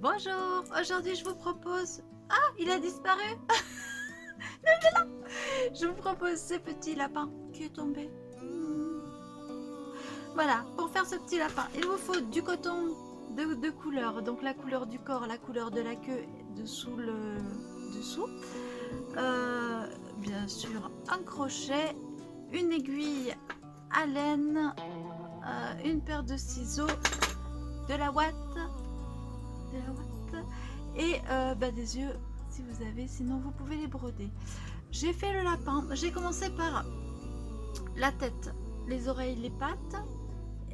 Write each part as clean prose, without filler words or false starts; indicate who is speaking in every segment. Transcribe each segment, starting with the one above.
Speaker 1: Bonjour, aujourd'hui je vous propose... Ah, il a disparu. Je vous propose ce petit lapin qui est tombé. Voilà, pour faire ce petit lapin, il vous faut du coton de deux couleurs. Donc la couleur du corps, la couleur de la queue dessous le dessous. Bien sûr, un crochet, une aiguille à laine, une paire de ciseaux, de la ouate et des yeux si vous avez, sinon vous pouvez les broder. J'ai fait le lapin, j'ai commencé par la tête, les oreilles, les pattes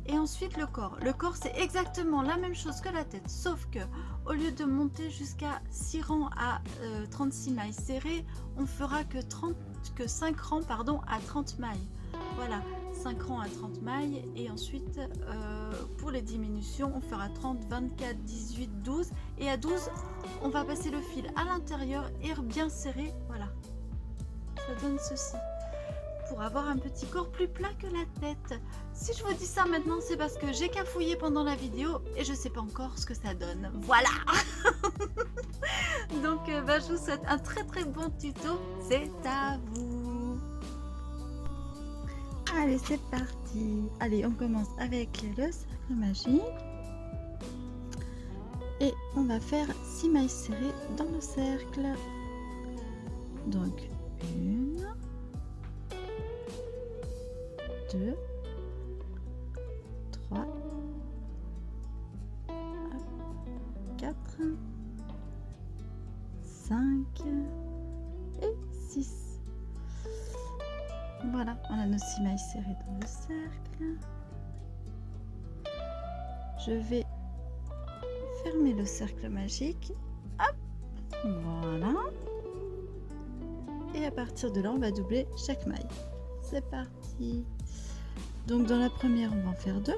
Speaker 1: et ensuite le corps. Le corps c'est exactement la même chose que la tête, sauf que au lieu de monter jusqu'à 6 rangs à 36 mailles serrées, on fera que 5 rangs à 30 mailles. Voilà, 5 rangs à 30 mailles et ensuite pour les diminutions on fera 30, 24, 18, 12 et à 12 on va passer le fil à l'intérieur et bien serré. Voilà, ça donne ceci pour avoir un petit corps plus plat que la tête. Si je vous dis ça maintenant, c'est parce que j'ai cafouillé pendant la vidéo et je sais pas encore ce que ça donne. Voilà. Donc je vous souhaite un très bon tuto, c'est à vous. Allez, c'est parti. Allez, on commence avec le cercle magique et on va faire 6 mailles serrées dans le cercle. Donc 1, 2, 3, 4, 5 et 6. Voilà, on a nos 6 mailles serrées dans le cercle. Je vais fermer le cercle magique. Hop, voilà. Et à partir de là, on va doubler chaque maille. C'est parti. Donc dans la première, on va en faire 2.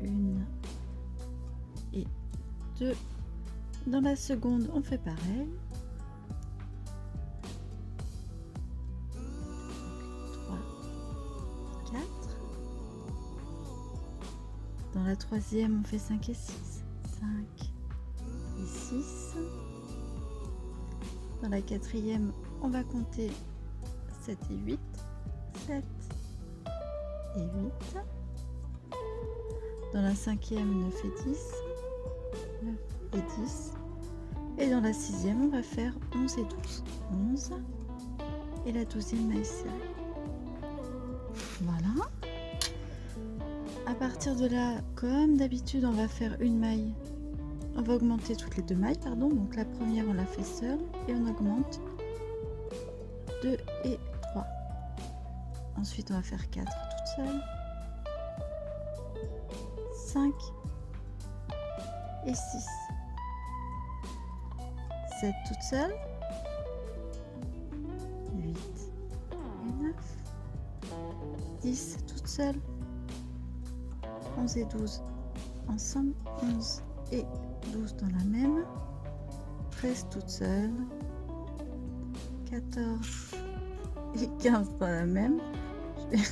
Speaker 1: 1 et 2. Dans la seconde, on fait pareil. 3, 4. Dans la troisième, on fait 5 et 6. 5 et 6. Dans la quatrième, on va compter 7 et 8. 7 et 8. Dans la cinquième, 9 et 10. 9 et 10. Et dans la sixième, on va faire 11 et 12. 11 et la 12e maille serrée. Voilà. À partir de là, comme d'habitude, on va faire une maille. On va augmenter toutes les 2 mailles, pardon. Donc la première, on la fait seule et on augmente 2 et 3. Ensuite, on va faire 4 toutes seules. 5 et 6. 7 toutes seules. 8 et 9. 10 toutes seules. 11 et 12 ensemble. 11 et 12 dans la même. 13 toutes seules. 14 et 15 dans la même. Je vais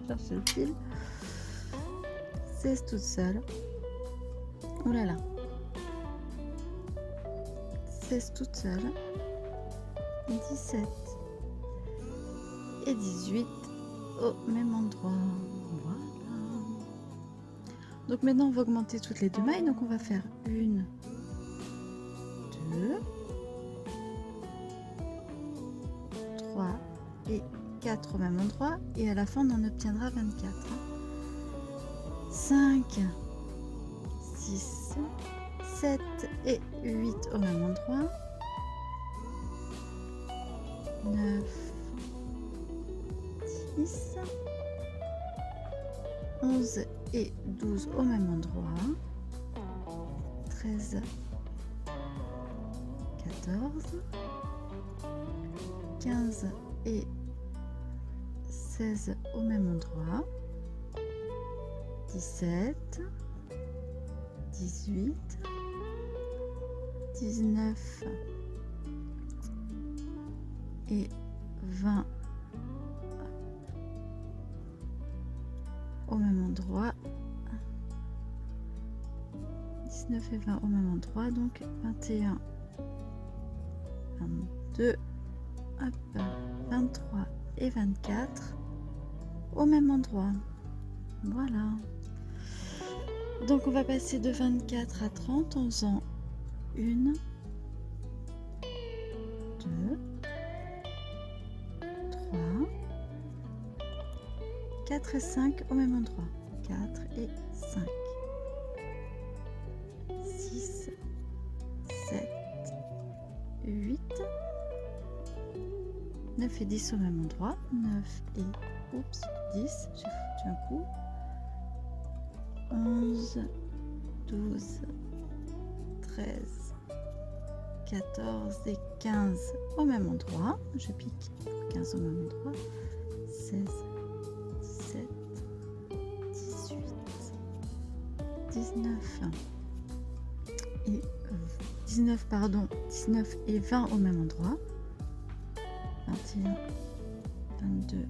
Speaker 1: chercher le fil. 16 toutes seules. Oh là là. 16 toutes seules. 17 et 18 au même endroit. Voilà. Donc maintenant on va augmenter toutes les 2 mailles. Donc on va faire 1, 2, 3 et 4 au même endroit. Et à la fin on en obtiendra 24. 5, 6, 7 et 8 au même endroit. 9, 10, 11 et 12 au même endroit. 13, 14, 15 et 16 au même endroit. 17, 18, 19 et 20 au même endroit. 19 et 20 au même endroit, donc 21, 22, hop, 23 et 24 au même endroit. Voilà. Donc on va passer de 24 à 30 en faisant 1, 2, 3, 4 et 5 au même endroit. 4 et 5. 6, 7, 8, 9 et 10 au même endroit. 9 et oups, 10, j'ai foutu un coup. 11, 12, 13, 14 et 15 au même endroit. Je pique 15 au même endroit. 16, 17, 18, 19 et 19 et 20 au même endroit. 21, 22,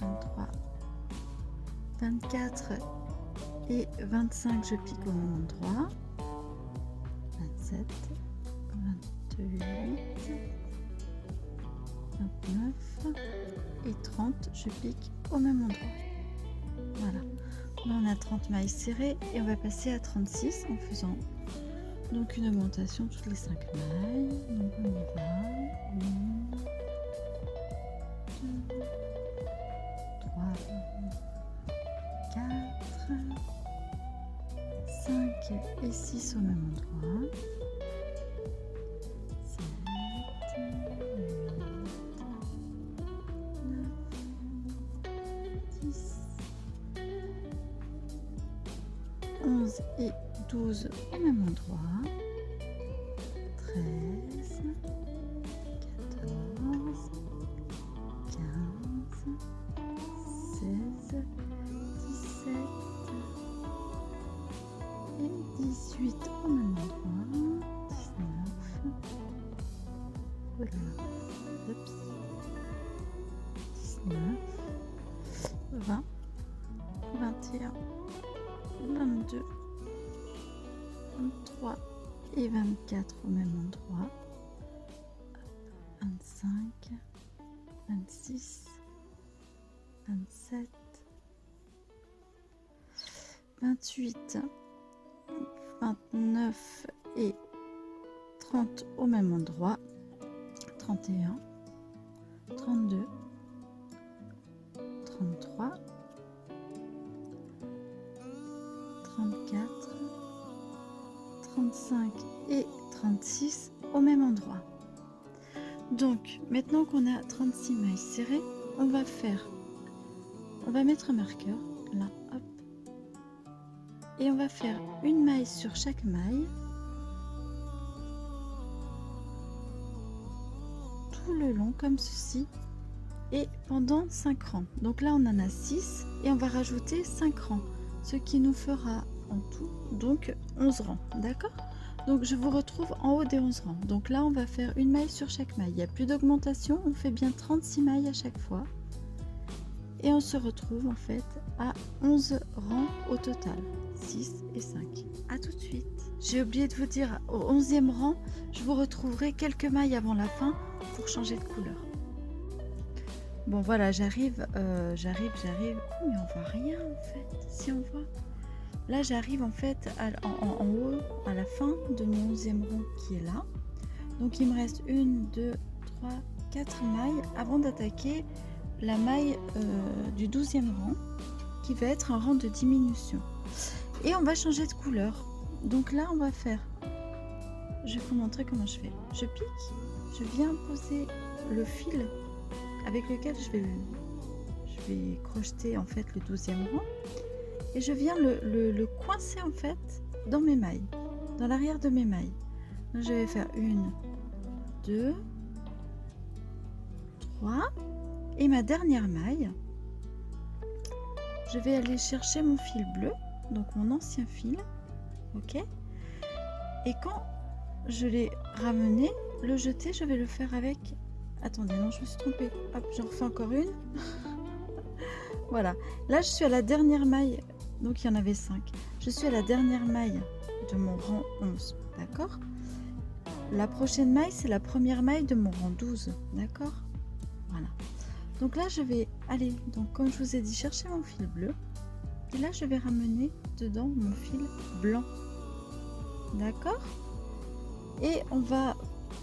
Speaker 1: 23, 24 et 25, je pique au même endroit. 27, 28, 29 et 30, je pique au même endroit. Voilà. Là, on a 30 mailles serrées et on va passer à 36 en faisant donc une augmentation toutes les 5 mailles. Donc on y va. 1, 2, 3, 4, 5 et 6 au même endroit. 7, 8, 9, 10, 11 et 12 au même endroit. 13, 14, 15, 16, 17 et 18 au même endroit. 19, voilà, oups, 19, 20, 21, 22, 23 et 24 au même endroit. 25, 26, 27, 28, 29 et 30 au même endroit. 31, 32, 33, 34, 35 et 36 au même endroit. Donc maintenant qu'on a 36 mailles serrées, on va mettre un marqueur là, hop, et on va faire une maille sur chaque maille tout le long comme ceci et pendant 5 rangs. Donc là on en a 6 et on va rajouter 5 rangs, ce qui nous fera en tout donc 11 rangs, d'accord? Donc je vous retrouve en haut des 11 rangs. Donc là on va faire une maille sur chaque maille, il n'y a plus d'augmentation, on fait bien 36 mailles à chaque fois et on se retrouve en fait à 11 rangs au total, 6 et 5. À tout de suite. J'ai oublié de vous dire, au 11e rang je vous retrouverai quelques mailles avant la fin pour changer de couleur. Bon voilà, j'arrive, oh, mais on voit rien en fait, si on voit. Là j'arrive en fait en haut, à la fin de mon 11e rang qui est là. Donc il me reste 1, 2, 3, 4 mailles avant d'attaquer la maille du 12e rang qui va être un rang de diminution. Et on va changer de couleur. Donc là on va faire, je vais vous montrer comment je fais. Je pique, je viens poser le fil avec lequel je vais crocheter en fait le 12e rang. Et je viens le coincer en fait dans mes mailles, dans l'arrière de mes mailles. Donc, je vais faire 1, 2, 3 et ma dernière maille, je vais aller chercher mon fil bleu, donc mon ancien fil, ok. Et quand je l'ai ramené, le jeter, je vais le faire avec, attendez, non, je me suis trompée, hop, j'en refais encore une. Voilà, là je suis à la dernière maille, donc il y en avait 5. Je suis à la dernière maille de mon rang 11, d'accord? La prochaine maille, c'est la première maille de mon rang 12, d'accord? Voilà. Donc là, je vais aller, donc comme je vous ai dit, chercher mon fil bleu. Et là, je vais ramener dedans mon fil blanc. D'accord? Et on va,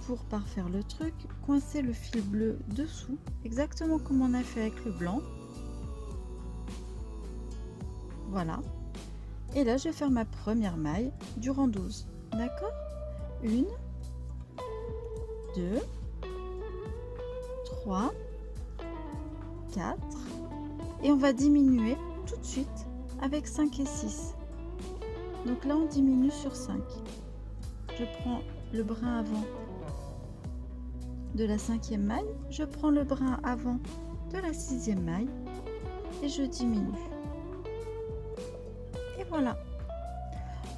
Speaker 1: pour parfaire le truc, coincer le fil bleu dessous, exactement comme on a fait avec le blanc. Voilà. Et là, je vais faire ma première maille du rang 12. D'accord? 1, 2, 3, 4. Et on va diminuer tout de suite avec 5 et 6. Donc là, on diminue sur 5. Je prends le brin avant de la 5e maille. Je prends le brin avant de la 6e maille. Et je diminue. Et voilà.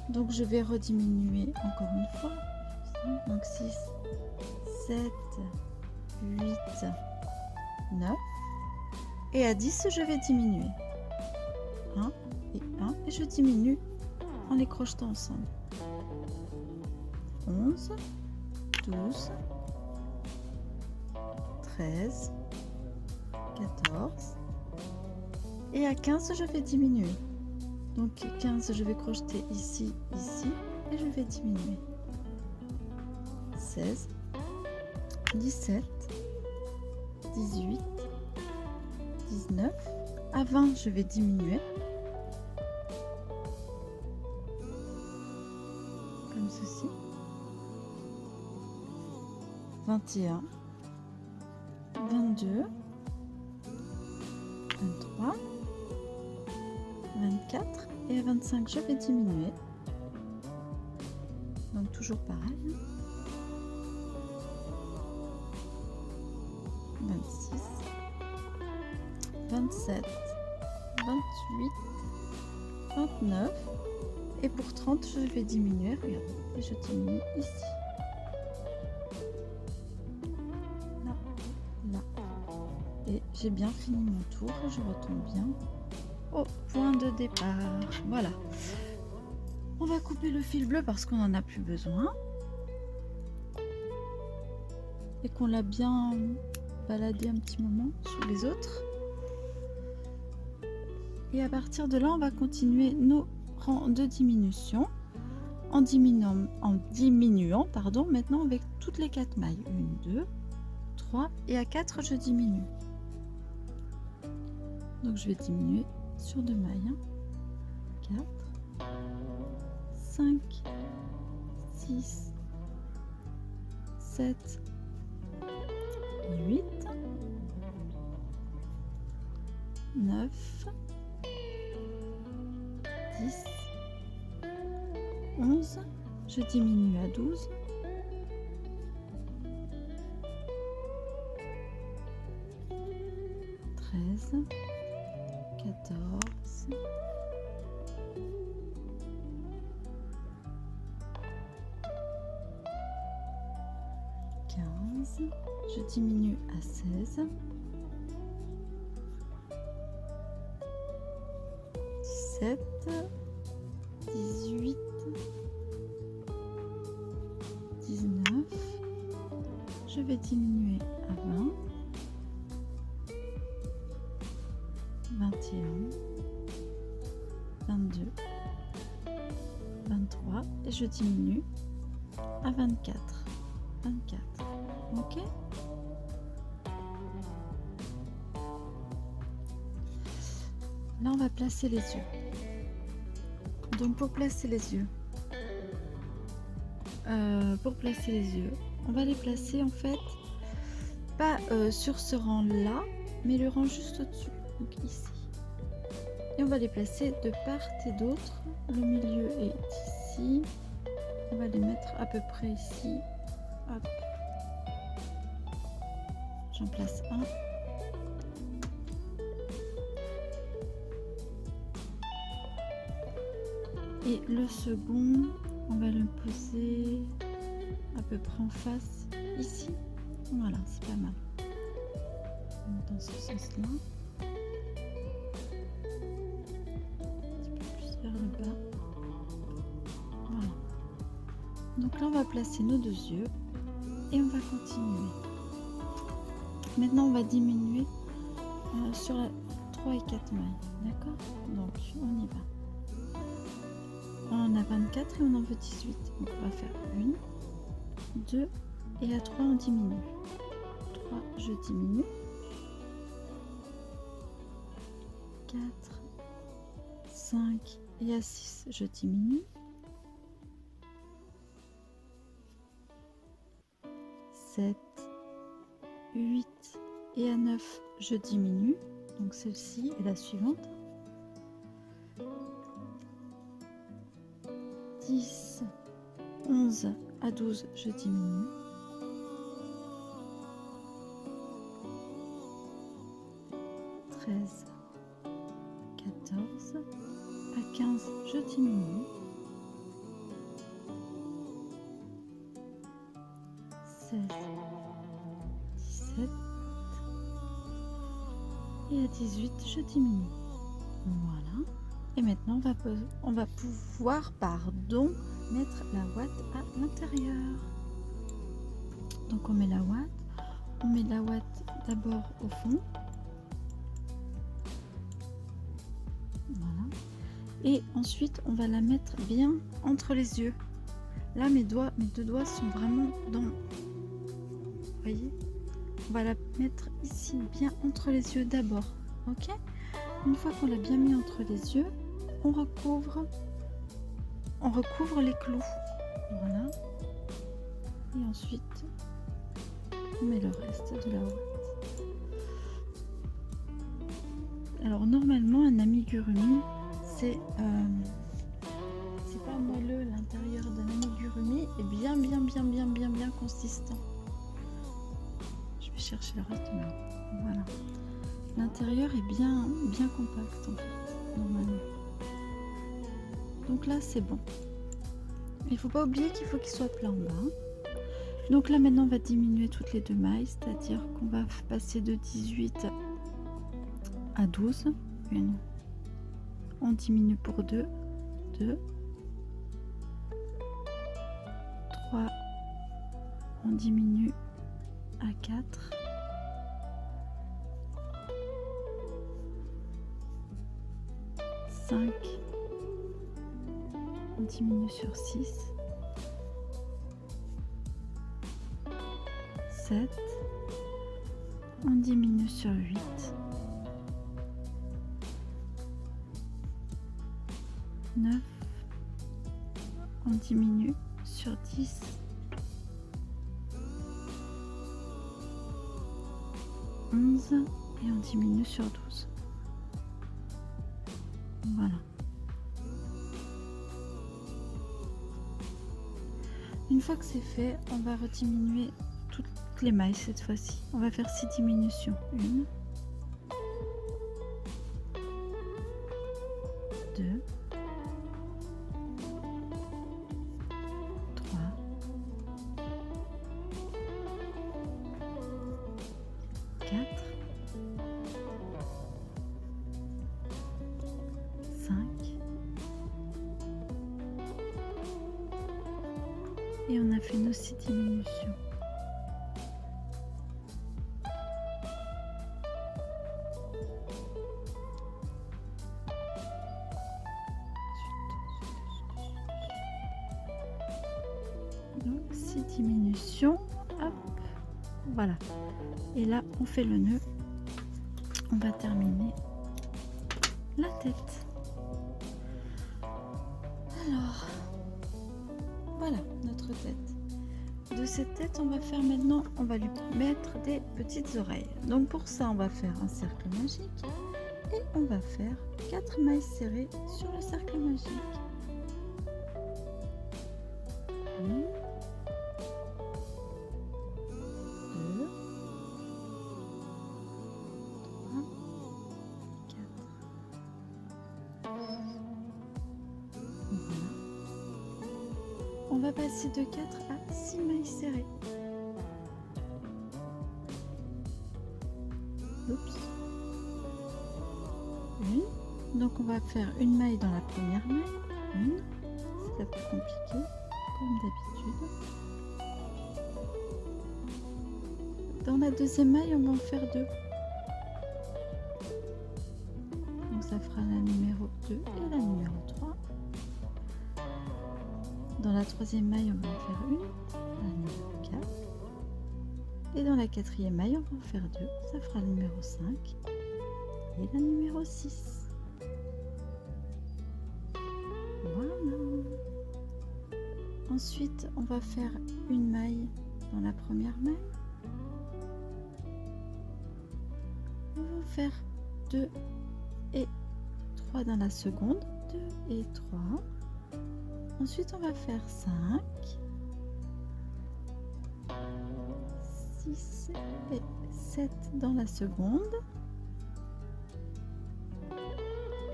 Speaker 1: Donc je vais rediminuer encore une fois. Donc 6, 7, 8, 9. Et à 10, je vais diminuer. 1 et 1. Et je diminue en les crochetant ensemble. 11, 12, 13, 14. Et à 15, je vais diminuer. Donc 15, je vais crocheter ici, ici. Et je vais diminuer. 16, 17, 18, 19. À 20, je vais diminuer. Comme ceci. 21, 22, 23, 24 et à 25, je vais diminuer. Donc toujours pareil. 26, 27, 28, 29 et pour 30, je vais diminuer. Regardez, et je diminue ici. Là, là. Et j'ai bien fini mon tour. Je retombe bien au point de départ. Voilà. On va couper le fil bleu parce qu'on n'en a plus besoin. Et qu'on l'a bien baladé un petit moment sous les autres. Et à partir de là, on va continuer nos rangs de diminution en diminuant maintenant avec toutes les 4 mailles. 1, 2, 3 et à 4, je diminue. Donc je vais diminuer sur 2 mailles. 4, 5, 6, 7, 8, 9, 10, 11, je diminue à 12, 13, 14, 15, je diminue à 16, 17, 18, 19, je vais diminuer à 20, 21, 22, 23 et je diminue à 24. 24. Ok? Là, on va placer les yeux. Donc, pour placer les yeux, on va les placer en fait pas sur ce rang-là, mais le rang juste au-dessus, donc ici. Et on va les placer de part et d'autre. Le milieu est ici. On va les mettre à peu près ici. Hop. J'en place un. Et le second, on va le poser à peu près en face, ici. Voilà, c'est pas mal. Dans ce sens-là. Donc là on va placer nos 2 yeux et on va continuer. Maintenant on va diminuer sur la 3 et 4 mailles, d'accord? Donc on y va. On en a 24 et on en veut 18. Donc on va faire 1, 2 et à 3 on diminue. 3 je diminue. 4, 5 et à 6 je diminue. 7, 8 et à 9 je diminue. Donc celle-ci et la suivante. 10, 11 à 12 je diminue. 13, 14 à 15 je diminue. 16, 17 et à 18 je diminue. Voilà. Et maintenant on va pouvoir mettre la ouate à l'intérieur. Donc on met la ouate d'abord au fond. Voilà. Et ensuite on va la mettre bien entre les yeux. Là mes 2 doigts sont vraiment dans, vous voyez, on va la mettre ici bien entre les yeux d'abord. Ok, une fois qu'on l'a bien mis entre les yeux, on recouvre les clous. Voilà. Et ensuite on met le reste de la ouate. Alors normalement un amigurumi c'est pas moelleux, l'intérieur d'un amigurumi est bien consistant. Je vais chercher le reste, mais voilà. L'intérieur est bien compact en fait, normalement. Donc là c'est bon. Il faut pas oublier qu'il faut qu'il soit plat en bas. Donc là maintenant on va diminuer toutes les 2 mailles, c'est-à-dire qu'on va passer de 18 à 12. On diminue pour 2, 2, 3, on diminue à 4, 5, on diminue sur 6, 7, on diminue sur 8, 9, on diminue sur 10, 11 et on diminue sur 12. Voilà. Une fois que c'est fait, on va rediminuer toutes les mailles cette fois-ci. On va faire 6 diminutions. 1, 2, 3, 4, 5 et on a fait nos 6 diminutions. Donc 6 diminutions, hop, voilà. Et là on fait le nœud. On va terminer la tête. Alors voilà notre tête. De cette tête on va faire maintenant, on va lui mettre des petites oreilles. Donc pour ça on va faire un cercle magique et on va faire 4 mailles serrées sur le cercle magique. 1, 2, 3, 4. Voilà. On va passer de 4 à 6 mailles serrées. Oups. Une. Donc on va faire une maille dans la première maille. Une. C'est la plus compliquée. comme d'habitude. Dans la deuxième maille, on va en faire 2. Donc ça fera la numéro 2 et la numéro 3. Dans la troisième maille, on va en faire 1, la numéro 4. Et dans la quatrième maille, on va en faire 2. Ça fera le numéro 5 et la numéro 6. Voilà. Ensuite, on va faire une maille dans la première maille. On va faire 2 et 3 dans la seconde. 2 et 3. Ensuite, on va faire 5, 6 et 7 dans la seconde.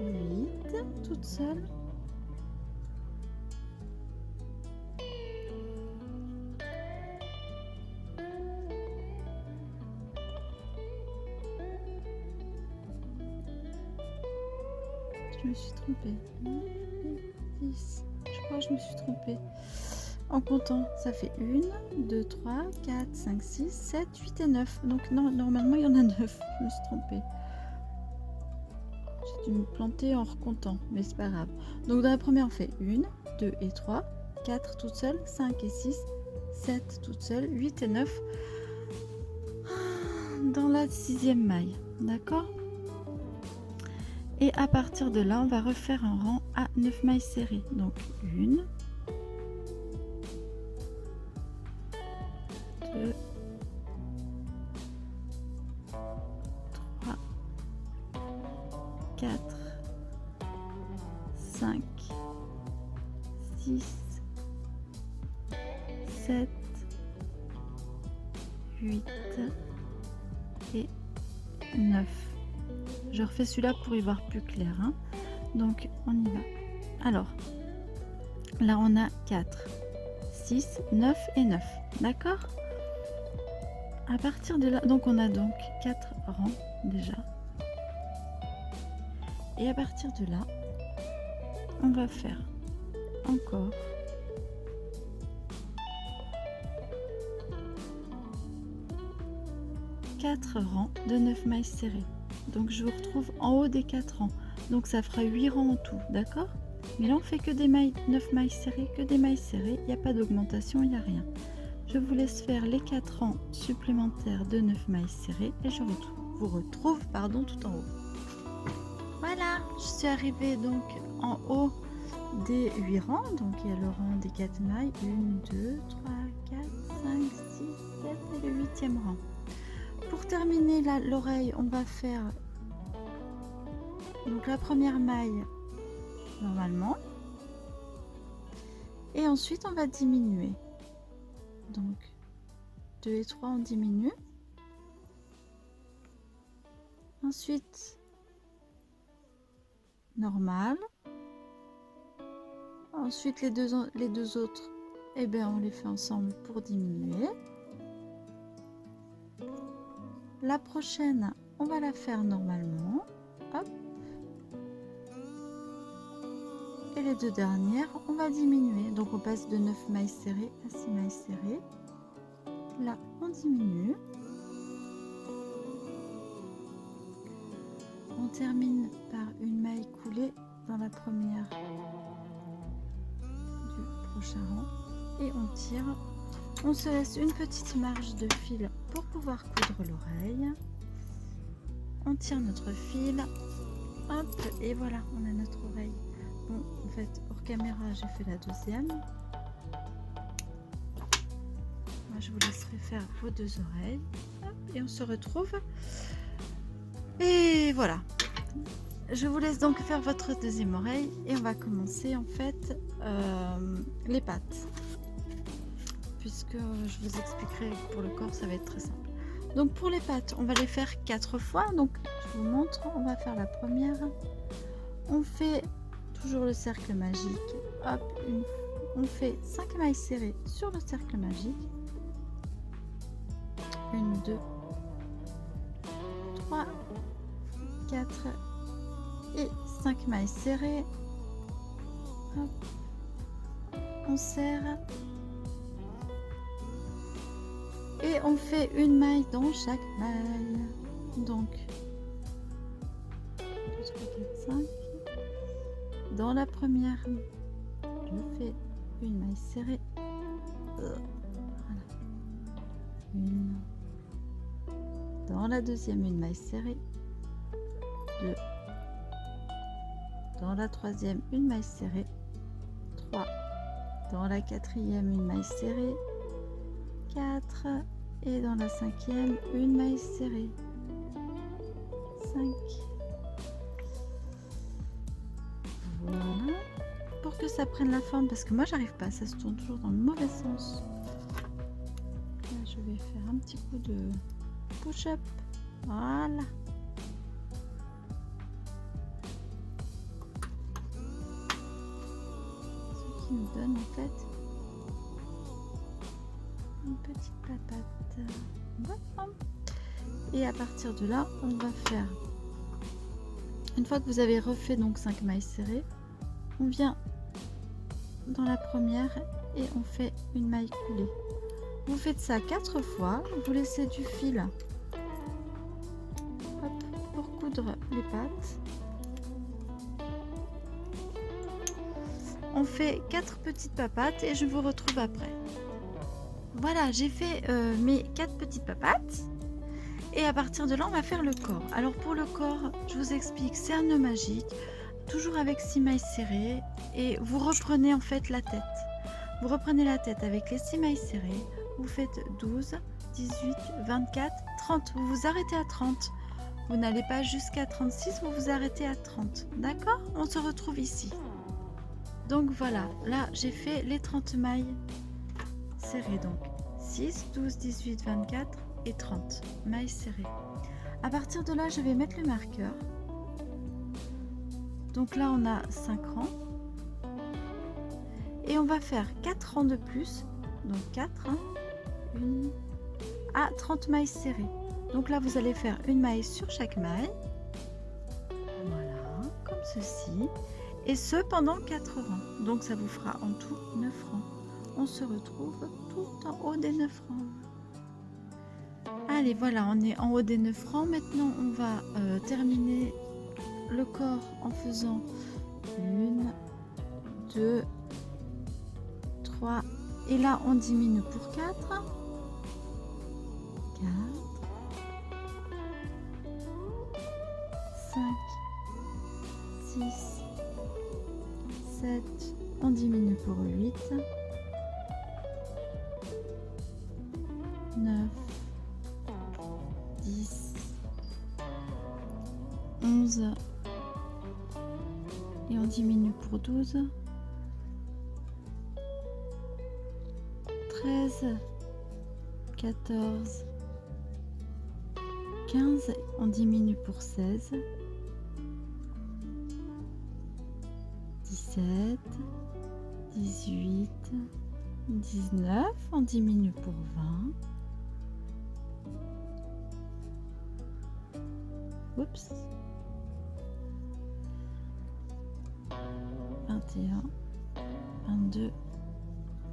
Speaker 1: 8 toute seule. Je me suis trompée. 9 et 10. Je crois que je me suis trompée. En comptant, ça fait 1, 2, 3, 4, 5, 6, 7, 8 et 9. Donc non, normalement il y en a 9. Je me suis trompée. J'ai dû me planter en recomptant, mais c'est pas grave. Donc dans la première, on fait 1, 2 et 3, 4 toute seule, 5 et 6, 7 toute seule, 8 et 9. Dans la sixième maille. D'accord ? Et à partir de là, on va refaire un rang à 9 mailles serrées. Donc 1, 2, 3, 4, 5, 6, 7, 8 et 9. Je refais celui-là pour y voir plus clair. Hein. Donc, on y va. Alors, là, on a 4, 6, 9 et 9. D'accord ? À partir de là, donc on a donc 4 rangs déjà. Et à partir de là, on va faire encore 4 rangs de 9 mailles serrées. Donc je vous retrouve en haut des 4 rangs. Donc ça fera 8 rangs en tout, d'accord ? Mais là on fait que des mailles, 9 mailles serrées, que des mailles serrées, il n'y a pas d'augmentation, il n'y a rien. Je vous laisse faire les 4 rangs supplémentaires de 9 mailles serrées et je vous retrouve tout en haut. Voilà, je suis arrivée donc en haut des 8 rangs, donc il y a le rang des 4 mailles, 1, 2, 3, 4, 5, 6, 7 et le 8e rang. Pour terminer l'oreille, on va faire donc la première maille normalement et ensuite on va diminuer. Donc 2 et 3 on diminue. Ensuite normal. Ensuite les deux autres, eh bien, on les fait ensemble pour diminuer. La prochaine, on va la faire normalement. Hop. Et les deux dernières, on va diminuer. Donc on passe de 9 mailles serrées à 6 mailles serrées. Là, on diminue. On termine par une maille coulée dans la première du prochain rang. Et on tire. On se laisse une petite marge de fil pour pouvoir coudre l'oreille. On tire notre fil. Hop, et voilà, on a notre oreille. Bon, en fait, hors caméra, j'ai fait la deuxième. Moi, je vous laisserai faire vos deux oreilles. Hop, et on se retrouve. Et voilà. Je vous laisse donc faire votre deuxième oreille. Et on va commencer, en fait, les pattes. Puisque je vous expliquerai que pour le corps, ça va être très simple. Donc, pour les pattes, on va les faire 4 fois. Donc, je vous montre. On va faire la première. On fait toujours le cercle magique. Hop, on fait 5 mailles serrées sur le cercle magique. 1, 2, 3, 4 et 5 mailles serrées. Hop. on serre et on fait une maille dans chaque maille. Donc 2, 3, 4, 5. Dans la première, je fais une maille serrée. Voilà. Une. Dans la deuxième, une maille serrée. 2. Dans la troisième, une maille serrée. 3. Dans la quatrième, une maille serrée. 4. Et dans la cinquième, une maille serrée. 5. Voilà. Pour que ça prenne la forme, parce que moi j'arrive pas, ça se tourne toujours dans le mauvais sens. Là, je vais faire un petit coup de push-up. Voilà. Ce qui nous donne en fait une petite patate. Voilà. Et à partir de là, on va faire, une fois que vous avez refait donc 5 mailles serrées, on vient dans la première et on fait une maille coulée. Vous faites ça 4 fois, vous laissez du fil. Hop, pour coudre les pattes. On fait 4 petites papates et je vous retrouve après. Voilà, j'ai fait mes 4 petites papates. Et à partir de là, on va faire le corps. Alors pour le corps, je vous explique, c'est un nœud magique, toujours avec 6 mailles serrées. Et vous reprenez en fait la tête. Vous reprenez la tête avec les 6 mailles serrées. Vous faites 12, 18, 24, 30. Vous vous arrêtez à 30. Vous n'allez pas jusqu'à 36, vous vous arrêtez à 30. D'accord? On se retrouve ici. Donc voilà, là j'ai fait les 30 mailles serrées. Donc 6, 12, 18, 24 et 30 mailles serrées. À partir de là, je vais mettre le marqueur. Donc là, on a 5 rangs. Et on va faire 4 rangs de plus. Donc 4, 1 à 30 mailles serrées. Donc là, vous allez faire une maille sur chaque maille. Voilà, comme ceci. Et ce pendant 4 rangs. Donc ça vous fera en tout 9 rangs. On se retrouve tout en haut des 9 rangs. Allez, voilà, on est en haut des 9 rangs. Maintenant, on va terminer le corps en faisant 1, 2, 3. Et là, on diminue pour 4. 4. 5. 6. 7. On diminue pour 8. 9. 10. 11. Et on diminue pour 12. 13. 14. 15. On diminue pour 16. 17. 18. 19. On diminue pour 20. Oups. 21, 22,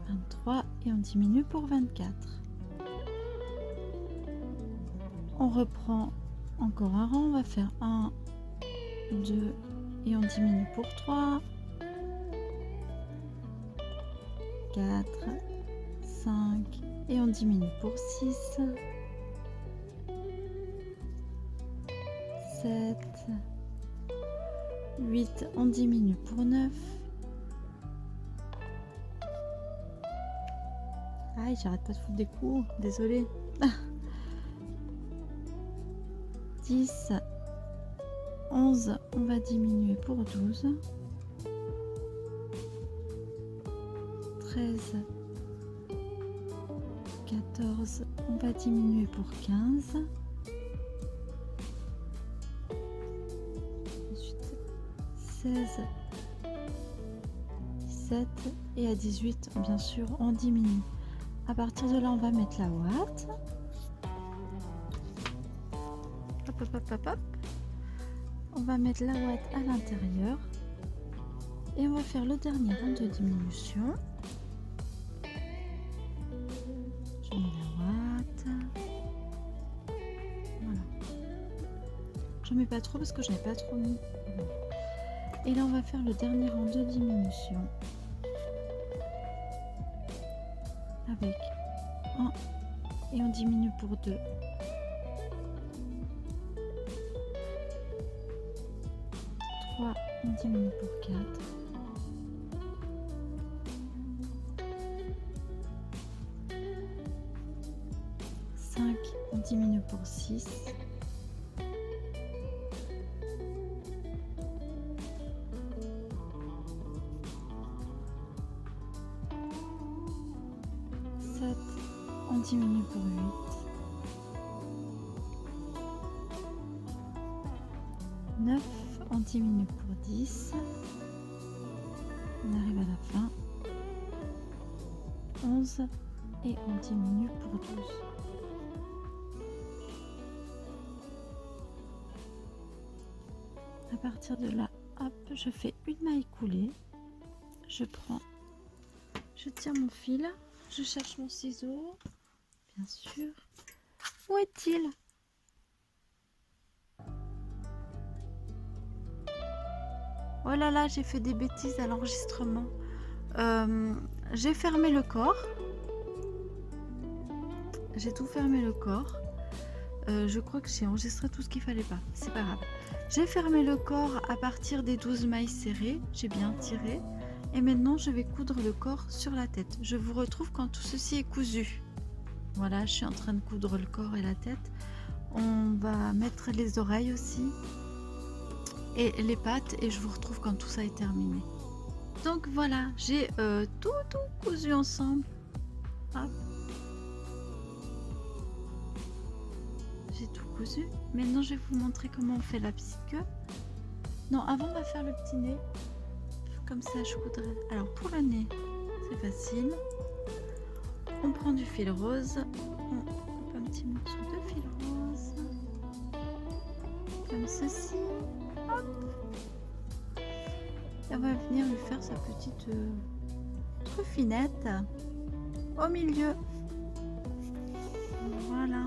Speaker 1: 23 et on diminue pour 24. On reprend encore un rang, on va faire 1, 2 et on diminue pour 3, 4, 5 et on diminue pour 6, 7, 8, on diminue pour 9. Aïe, j'arrête pas de foutre des coups, désolée. 10, 11, on va diminuer pour 12. 13, 14, on va diminuer pour 15. 16, 17 et à 18, bien sûr, on diminue. À partir de là, on va mettre la ouate. Hop, hop, hop, hop, hop. On va mettre la ouate à l'intérieur. Et on va faire le dernier rang de diminution. J'en mets pas trop parce que je n'ai pas trop mis. Et là on va faire le dernier rang de diminution avec 1 et on diminue pour 2. 3, on diminue pour 4. 5, on diminue pour 6. 7, on diminue pour 8. 9, on diminue pour 10. On arrive à la fin. 11 et on diminue pour 12. À partir de là, hop, je fais une maille coulée. Je tire mon fil, je cherche mon ciseau, bien sûr. Où est-il? Oh là là, j'ai fait des bêtises à l'enregistrement. J'ai fermé le corps. J'ai tout fermé le corps. Je crois que j'ai enregistré tout ce qu'il fallait pas. C'est pas grave. J'ai fermé le corps à partir des 12 mailles serrées. J'ai bien tiré. Et maintenant, je vais coudre le corps sur la tête. Je vous retrouve quand tout ceci est cousu. Voilà, je suis en train de coudre le corps et la tête. On va mettre les oreilles aussi. Et les pattes. Et je vous retrouve quand tout ça est terminé. Donc voilà, j'ai tout cousu ensemble. Hop. J'ai tout cousu. Maintenant, je vais vous montrer comment on fait la petite queue. Non, avant, on va faire le petit nez. Comme ça, je coudrai. Alors, pour le nez, c'est facile. On prend du fil rose. On coupe un petit morceau de fil rose. Comme ceci. Hop. Et on va venir lui faire sa petite truffinette au milieu. Voilà.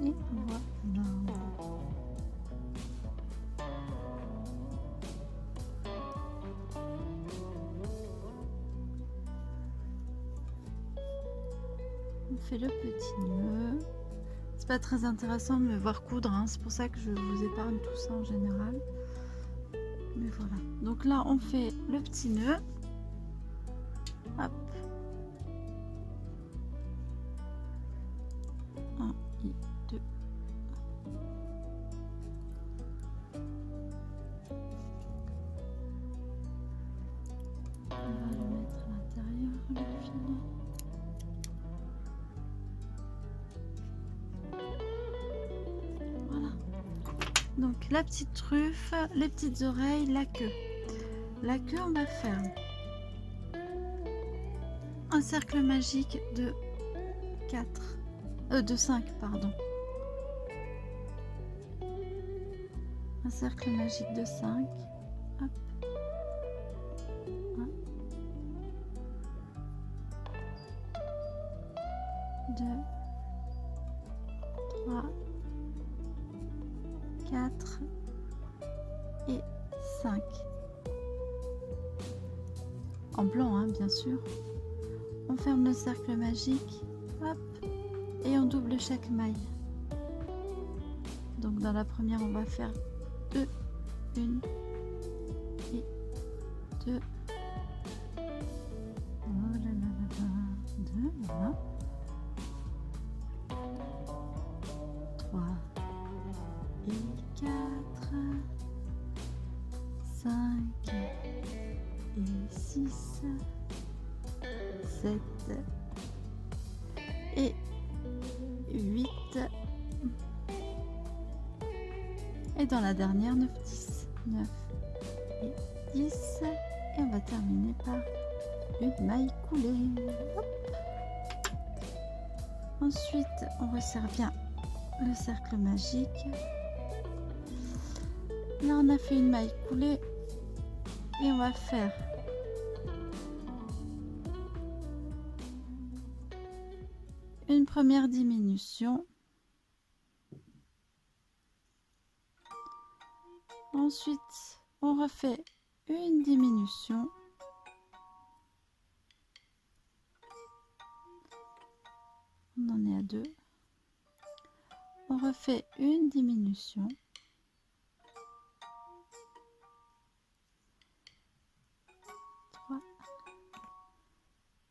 Speaker 1: Et voilà. On fait le petit nœud. C'est pas très intéressant de me voir coudre, hein. C'est pour ça que je vous épargne tout ça en général. Mais voilà. Donc là, on fait le petit nœud. Hop. 1 et 2. On va le mettre à l'intérieur, le fil. Voilà. Donc la petite truffe, les petites oreilles, la queue. La queue, on va faire un cercle magique de 4. De 5, pardon. Un cercle magique de 5. Hop. 1, en blanc, hein, bien sûr. On ferme le cercle magique, hop, et on double chaque maille. Donc dans la première, on va faire 2, 1 et 2. Oh là là là là, 2, voilà. 3 et 4, 5 et 6, 7 et 8. Et dans la dernière, 9, 10. 9 et 10. Et on va terminer par une maille coulée. Hop. Ensuite, on resserre bien le cercle magique. Là, on a fait une maille coulée. Et on va faire une première diminution. Ensuite, on refait une diminution. On en est à 2. On refait une diminution.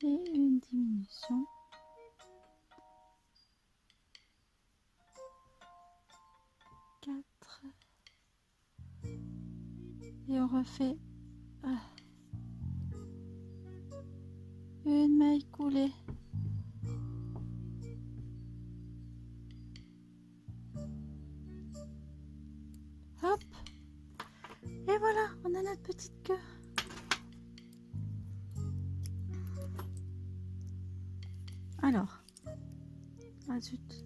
Speaker 1: Et une diminution. 4. Et on refait une maille coulée. Hop. Et voilà, on a notre petite queue. Alors, ah zut,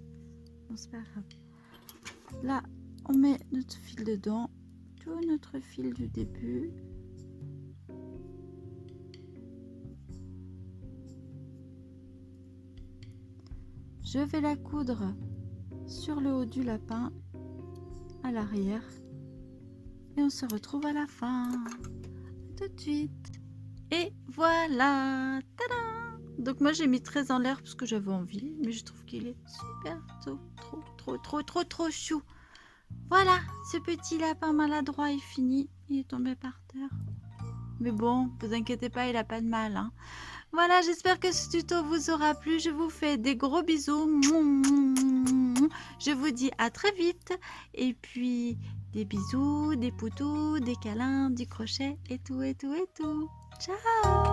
Speaker 1: bon, c'est pas grave. Là, on met notre fil dedans, tout notre fil du début. Je vais la coudre sur le haut du lapin, à l'arrière, et on se retrouve à la fin. Tout de suite. Et voilà, tada! Donc moi j'ai mis très en l'air parce que j'avais envie, mais je trouve qu'il est super trop chou. Voilà, ce petit lapin maladroit est fini. Il est tombé par terre. Mais bon, vous inquiétez pas, il a pas de mal, hein. Voilà, j'espère que ce tuto vous aura plu. Je vous fais des gros bisous. Je vous dis à très vite. Et puis des bisous, des poutous, des câlins, du crochet et tout. Ciao!